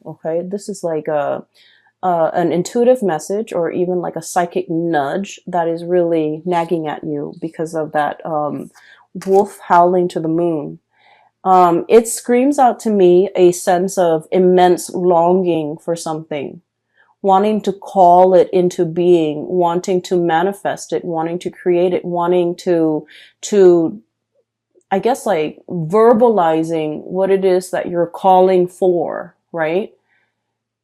Okay, this is like an intuitive message, or even like a psychic nudge that is really nagging at you because of that wolf howling to the moon. It screams out to me a sense of immense longing for something, wanting to call it into being, wanting to manifest it, wanting to create it, wanting to, I guess, like verbalizing what it is that you're calling for, right?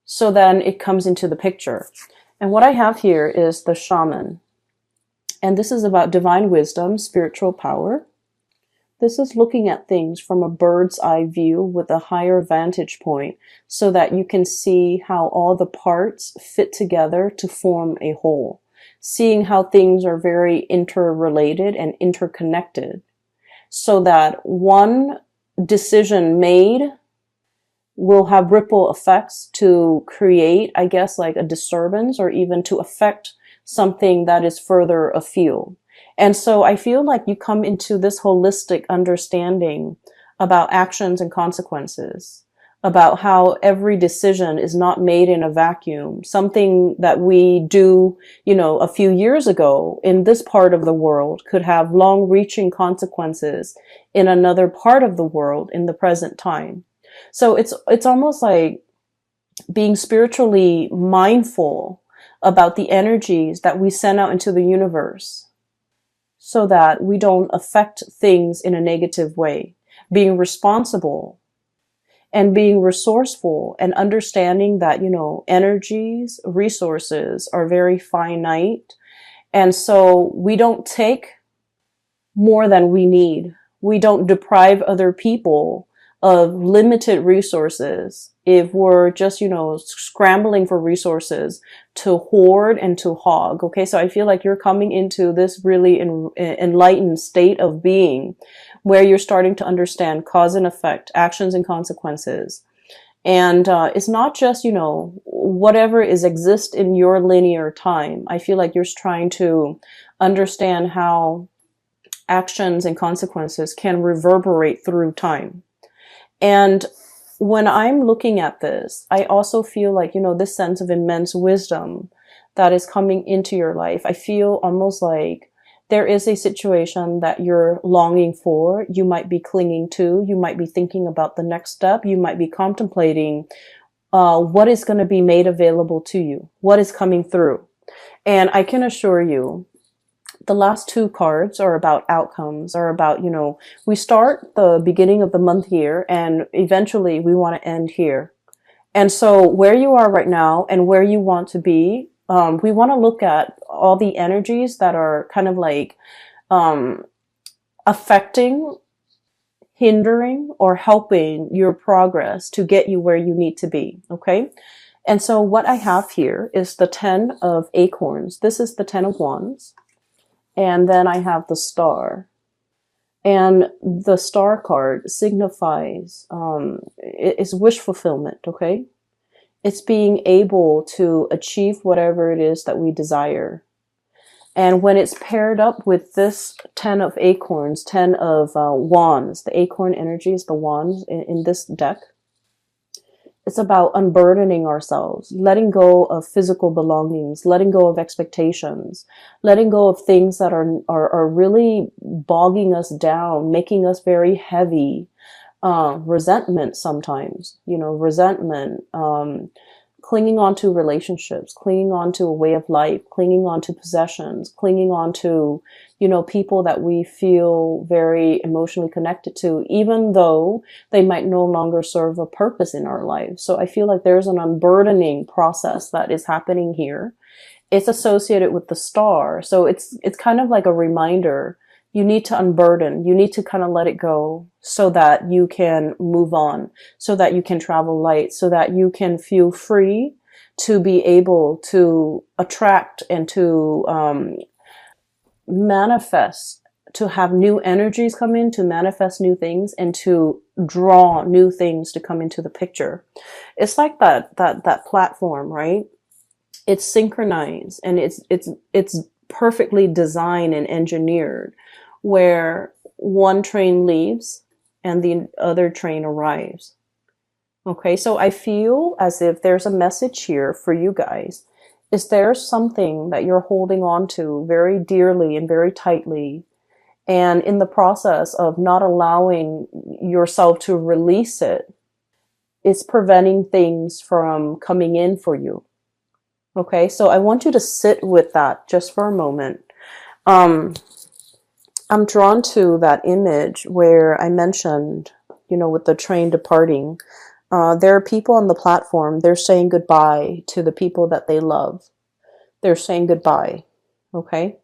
So then it comes into the picture. And what I have here is the shaman. And this is about divine wisdom, spiritual power. This is looking at things from a bird's eye view with a higher vantage point so that you can see how all the parts fit together to form a whole. Seeing how things are very interrelated and interconnected so that one decision made will have ripple effects to create, I guess, like a disturbance, or even to affect something that is further afield. And so I feel like you come into this holistic understanding about actions and consequences, about how every decision is not made in a vacuum. Something that we do, a few years ago in this part of the world could have long-reaching consequences in another part of the world in the present time. So it's almost like being spiritually mindful about the energies that we send out into the universe so that we don't affect things in a negative way. Being responsible and being resourceful and understanding that, energies, resources are very finite. And so we don't take more than we need. We don't deprive other people of limited resources if we're just, scrambling for resources to hoard and to hog. Okay, so I feel like you're coming into this really enlightened state of being where you're starting to understand cause and effect, actions and consequences. And it's not just, whatever is exist in your linear time. I feel like you're trying to understand how actions and consequences can reverberate through time. And when I'm looking at this, I also feel like, this sense of immense wisdom that is coming into your life. I feel almost like there is a situation that you're longing for. You might be clinging to, you might be thinking about the next step. You might be contemplating what is going to be made available to you, what is coming through. And I can assure you, the last two cards are about outcomes, are about, we start the beginning of the month here and eventually we want to end here. And so where you are right now and where you want to be, we want to look at all the energies that are kind of like affecting, hindering, or helping your progress to get you where you need to be. Okay. And so what I have here is the 10 of acorns. This is the 10 of wands. And then I have the star. And the star card signifies, it's wish fulfillment, okay? It's being able to achieve whatever it is that we desire. And when it's paired up with this 10 of acorns, 10 of wands, the acorn energy is the wands in this deck. It's about unburdening ourselves, letting go of physical belongings, letting go of expectations, letting go of things that are really bogging us down, making us very heavy. Resentment sometimes, resentment, clinging on to relationships, clinging on to a way of life, clinging on to possessions, clinging on to, people that we feel very emotionally connected to, even though they might no longer serve a purpose in our life. So I feel like there's an unburdening process that is happening here. It's associated with the star. So it's kind of like a reminder. You need to unburden. You need to kind of let it go so that you can move on, so that you can travel light, so that you can feel free to be able to attract and to manifest, to have new energies come in, to manifest new things, and to draw new things to come into the picture. It's like that platform, right? It's synchronized and it's perfectly designed and engineered, where one train leaves and the other train arrives. Okay, so I feel as if there's a message here for you guys. Is there something that you're holding on to very dearly and very tightly, and in the process of not allowing yourself to release it, it's preventing things from coming in for you? Okay, so I want you to sit with that just for a moment. Um, I'm drawn to that image where I mentioned, with the train departing. There are people on the platform, they're saying goodbye to the people that they love. They're saying goodbye. Okay?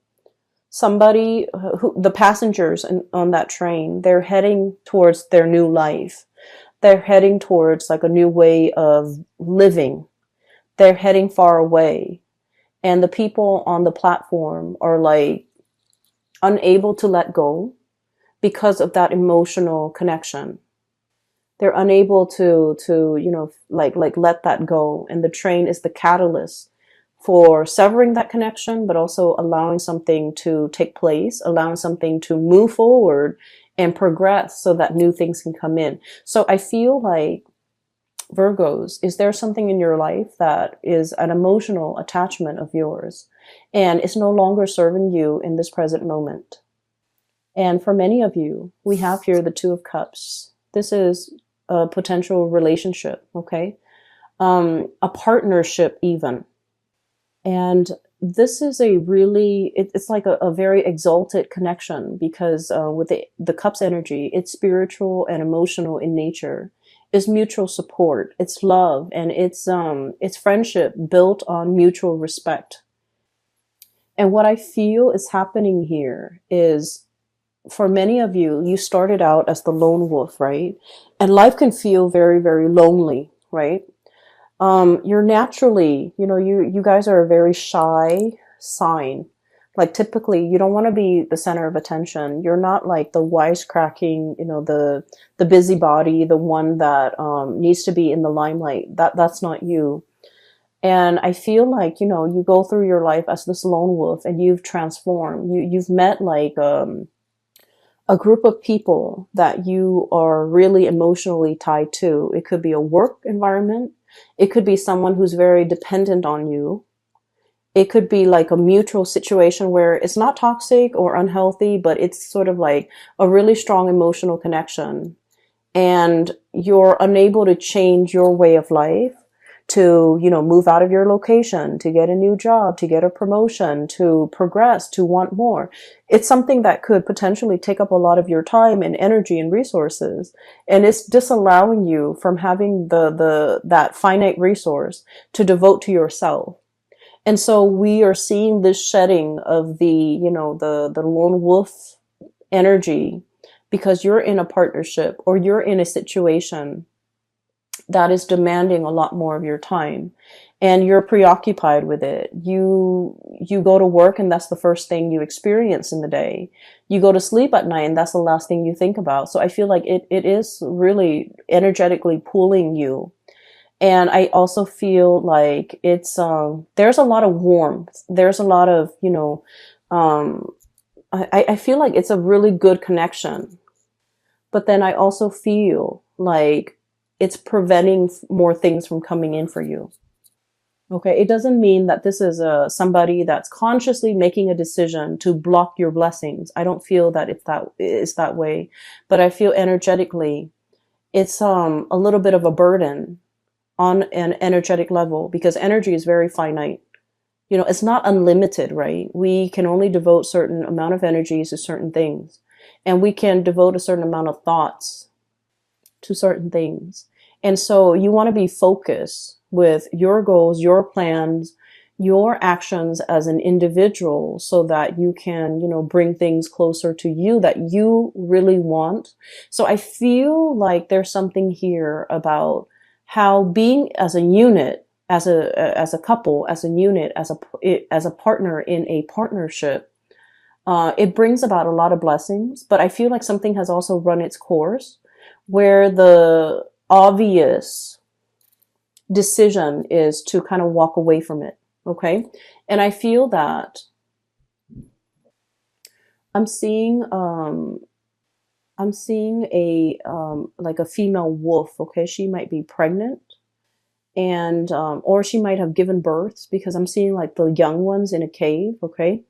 Somebody the passengers on that train, they're heading towards their new life. They're heading towards like a new way of living. They're heading far away. And the people on the platform are like unable to let go because of that emotional connection. They're unable to like let that go, and the train is the catalyst for severing that connection, but also allowing something to take place, allowing something to move forward and progress so that new things can come in. So I feel like, Virgos, is there something in your life that is an emotional attachment of yours and is no longer serving you in this present moment? And for many of you, we have here the Two of Cups. This is a potential relationship, okay? A partnership even. And this is a really, it's like a very exalted connection because with the Cups energy, it's spiritual and emotional in nature. It's mutual support, it's love, and it's friendship built on mutual respect. And what I feel is happening here is, for many of you, you started out as the lone wolf, right? And life can feel very, very lonely, right? You're naturally, you guys are a very shy sign. Like typically, you don't want to be the center of attention. You're not like the wisecracking, the busybody, the one that needs to be in the limelight. That's not you. And I feel like, you go through your life as this lone wolf, and you've transformed. You've met like a group of people that you are really emotionally tied to. It could be a work environment. It could be someone who's very dependent on you. It could be like a mutual situation where it's not toxic or unhealthy, but it's sort of like a really strong emotional connection. And you're unable to change your way of life to, move out of your location, to get a new job, to get a promotion, to progress, to want more. It's something that could potentially take up a lot of your time and energy and resources. And it's disallowing you from having that finite resource to devote to yourself. And so we are seeing this shedding of the lone wolf energy because you're in a partnership or you're in a situation that is demanding a lot more of your time, and you're preoccupied with it. You go to work and that's the first thing you experience in the day. You go to sleep at night and that's the last thing you think about. So I feel like it is really energetically pulling you. And I also feel like it's there's a lot of warmth. There's a lot of, I feel like it's a really good connection. But then I also feel like it's preventing more things from coming in for you. Okay, it doesn't mean that this is somebody that's consciously making a decision to block your blessings. I don't feel that it's that way, but I feel energetically it's a little bit of a burden on an energetic level because energy is very finite. It's not unlimited, right? We can only devote certain amount of energy to certain things, and we can devote a certain amount of thoughts to certain things. And so you want to be focused with your goals, your plans, your actions as an individual so that you can, bring things closer to you that you really want. So I feel like there's something here about how being as a unit, as a couple, as a unit, as a partner in a partnership, it brings about a lot of blessings, but I feel like something has also run its course where the obvious decision is to kind of walk away from it. Okay. And I feel that I'm seeing, I'm seeing a like a female wolf. Okay, she might be pregnant, and or she might have given birth, because I'm seeing like the young ones in a cave. Okay,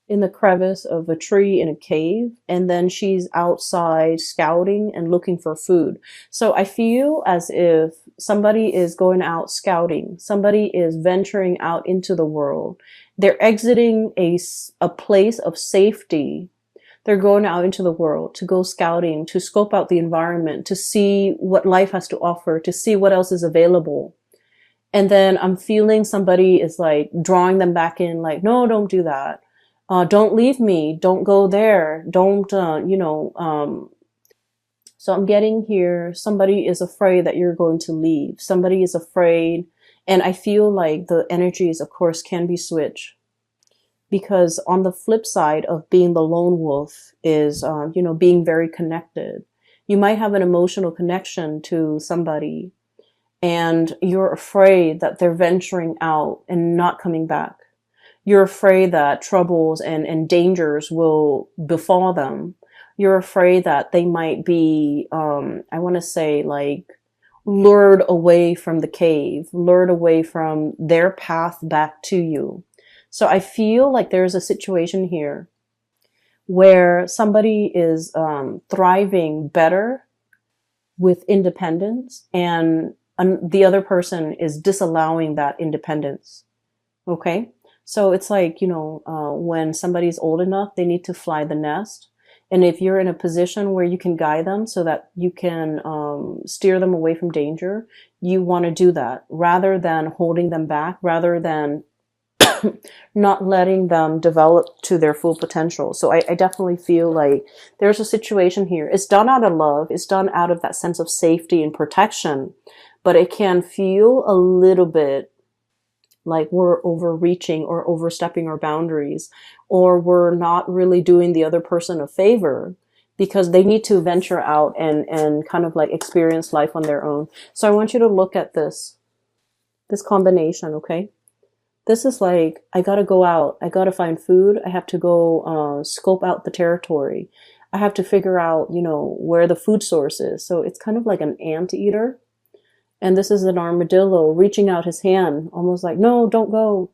in the crevice of a tree in a cave, and then she's outside scouting and looking for food. So I feel as if somebody is going out scouting, somebody is venturing out into the world. They're exiting a place of safety. They're going out into the world to go scouting, to scope out the environment, to see what life has to offer, to see what else is available. And then I'm feeling somebody is like drawing them back in, like, no, don't do that. Don't leave me. Don't go there. Don't, so I'm getting here. Somebody is afraid that you're going to leave. Somebody is afraid. And I feel like the energies, of course, can be switched, because on the flip side of being the lone wolf is, being very connected. You might have an emotional connection to somebody, and you're afraid that they're venturing out and not coming back. You're afraid that troubles and dangers will befall them. You're afraid that they might be, I want to say, like, lured away from the cave, lured away from their path back to you. So I feel like there's a situation here where somebody is thriving better with independence, and the other person is disallowing that independence. Okay? So it's like, when somebody's old enough, they need to fly the nest. And if you're in a position where you can guide them so that you can steer them away from danger, you want to do that rather than holding them back, rather than not letting them develop to their full potential. So I definitely feel like there's a situation here. It's done out of love. It's done out of that sense of safety and protection, but it can feel a little bit like we're overreaching or overstepping our boundaries, or we're not really doing the other person a favor, because they need to venture out and kind of like experience life on their own. So I want you to look at this combination, okay? This is like, I gotta go out. I gotta find food. I have to go scope out the territory. I have to figure out, where the food source is. So it's kind of like an anteater. And this is an armadillo reaching out his hand, almost like, no, don't go.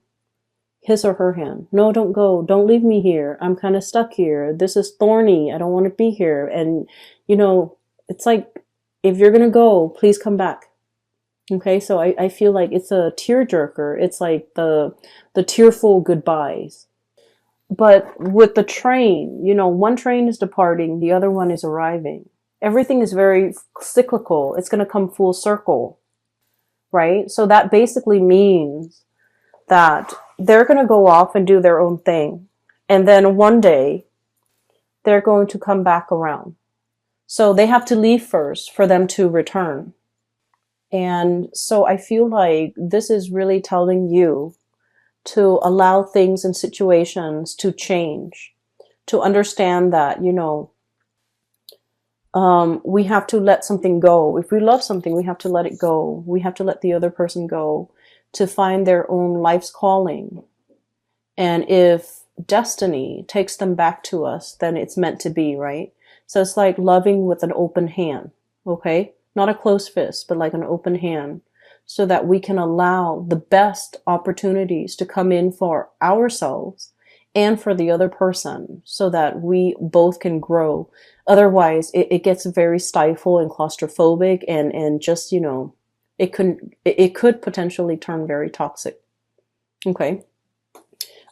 His or her hand. No, don't go. Don't leave me here. I'm kind of stuck here. This is thorny. I don't want to be here. And, it's like, if you're going to go, please come back. Okay, so I feel like it's a tearjerker. It's like the tearful goodbyes. But with the train, one train is departing, the other one is arriving. Everything is very cyclical. It's going to come full circle, right? So that basically means that they're going to go off and do their own thing. And then one day they're going to come back around. So they have to leave first for them to return. And so I feel like this is really telling you to allow things and situations to change, to understand that, we have to let something go. If we love something, we have to let it go. We have to let the other person go to find their own life's calling. And if destiny takes them back to us, then it's meant to be, right? So it's like loving with an open hand, okay? Not a closed fist, but like an open hand, so that we can allow the best opportunities to come in for ourselves and for the other person, so that we both can grow. Otherwise, it gets very stifled and claustrophobic, and just, it could potentially turn very toxic. Okay.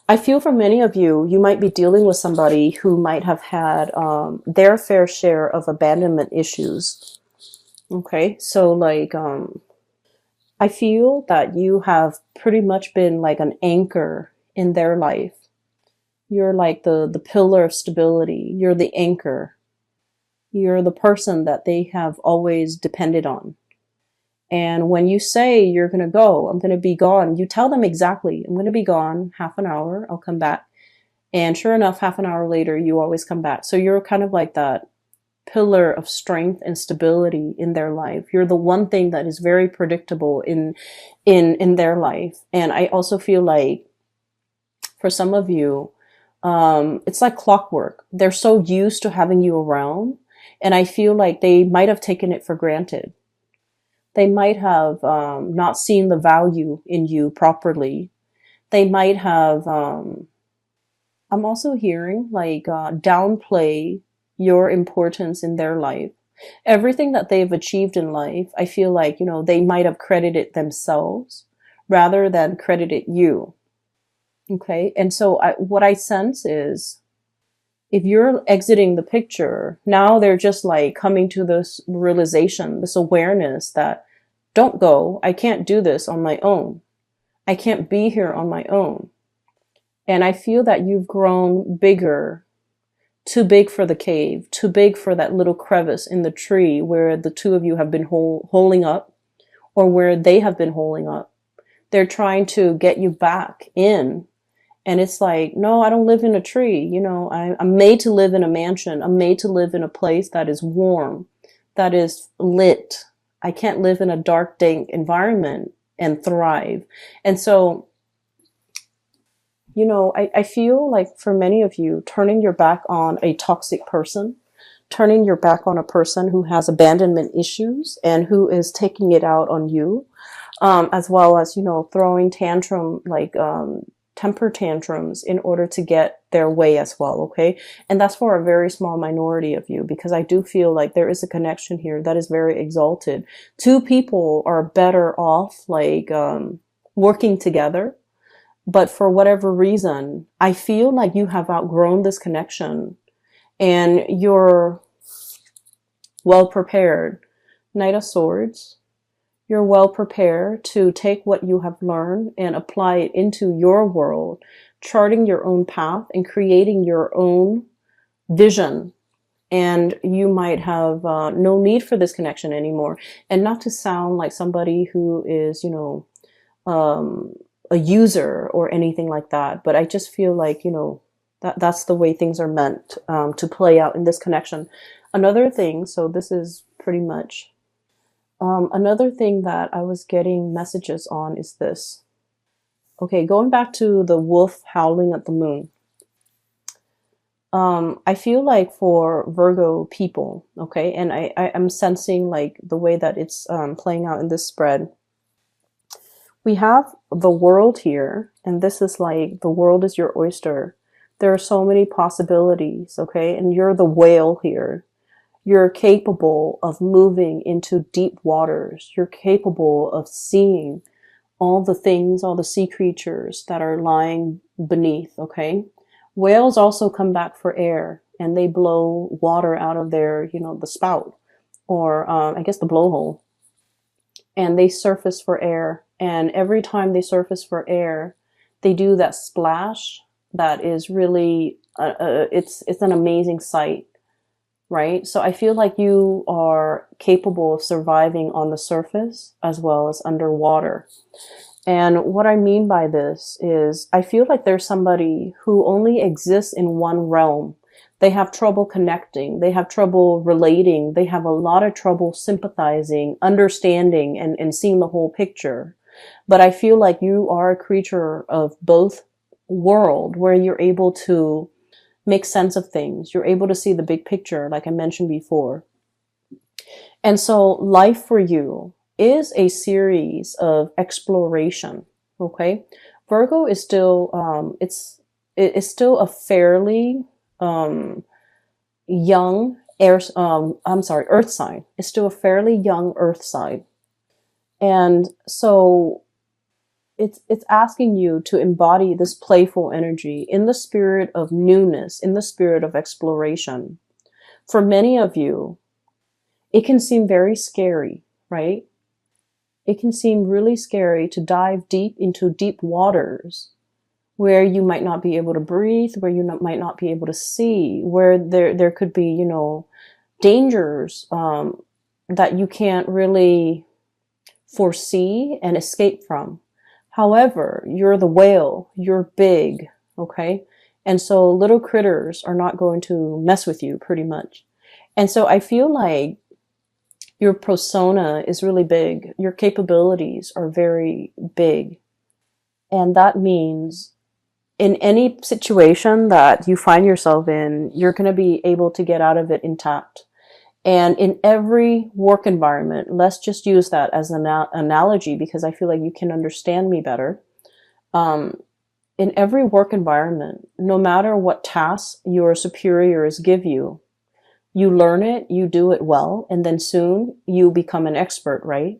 I feel for many of you, you might be dealing with somebody who might have had their fair share of abandonment issues. Okay, so like, I feel that you have pretty much been like an anchor in their life. You're like the pillar of stability. You're the anchor. You're the person that they have always depended on. And when you say you're going to go, I'm going to be gone, you tell them exactly, I'm going to be gone half an hour, I'll come back. And sure enough, half an hour later, you always come back. So you're kind of like that pillar of strength and stability in their life. You're the one thing that is very predictable in their life. And I also feel like for some of you, it's like clockwork. They're so used to having you around And I feel like they might have taken it for granted. They might have not seen the value in you properly. They might have, I'm also hearing like downplay your importance in their life. Everything that they've achieved in life, I feel like, they might have credited themselves rather than credited you. Okay. And so what I sense is if you're exiting the picture, now they're just like coming to this realization, this awareness that don't go. I can't do this on my own. I can't be here on my own. And I feel that you've grown bigger, too big for the cave, too big for that little crevice in the tree where the two of you have been holding up, or where they have been holding up. They're trying to get you back in. And it's like, no, I don't live in a tree. I'm made to live in a mansion. I'm made to live in a place that is warm, that is lit. I can't live in a dark, dank environment and thrive. And so, I feel like for many of you, turning your back on a toxic person, turning your back on a person who has abandonment issues and who is taking it out on you, as well as, throwing temper tantrums in order to get their way as well. Okay. And that's for a very small minority of you, because I do feel like there is a connection here that is very exalted. Two people are better off working together. But for whatever reason, I feel like you have outgrown this connection and you're well prepared. Knight of Swords. You're well prepared to take what you have learned and apply it into your world, charting your own path and creating your own vision. And you might have no need for this connection anymore. And not to sound like somebody who is, a user or anything like that, but I just feel like, that's the way things are meant to play out in this connection. Another thing, so this is pretty much another thing that I was getting messages on is this. Okay, going back to the wolf howling at the moon. I feel like for Virgo people, okay, and I'm sensing like the way that it's playing out in this spread. We have the world here, and this is like the world is your oyster. There are so many possibilities, okay, and you're the whale here. You're capable of moving into deep waters. You're capable of seeing all the things, all the sea creatures that are lying beneath, okay? Whales also come back for air, and they blow water out of their, the spout, or I guess the blowhole. And they surface for air. And every time they surface for air, they do that splash that is really, it's an amazing sight. Right? So I feel like you are capable of surviving on the surface as well as underwater. And what I mean by this is I feel like there's somebody who only exists in one realm. They have trouble connecting. They have trouble relating. They have a lot of trouble sympathizing, understanding, and seeing the whole picture. But I feel like you are a creature of both world where you're able to make sense of things. You're able to see the big picture, like I mentioned before. And so life for you is a series of exploration. Okay. Virgo is still, it's still a fairly, young earth sign. It's still a fairly young earth sign. And so it's asking you to embody this playful energy in the spirit of newness, in the spirit of exploration. For many of you, it can seem very scary, right? It can seem really scary to dive deep into deep waters where you might not be able to breathe, where you might not be able to see, where there could be, dangers that you can't really foresee and escape from. However, you're the whale, you're big, okay? And so little critters are not going to mess with you pretty much. And so I feel like your persona is really big. Your capabilities are very big. And that means in any situation that you find yourself in, you're going to be able to get out of it intact. And in every work environment, let's just use that as an analogy because I feel like you can understand me better. Um, in every work environment, no matter what tasks your superiors give you, you learn it, you do it well, and then soon you become an expert, right?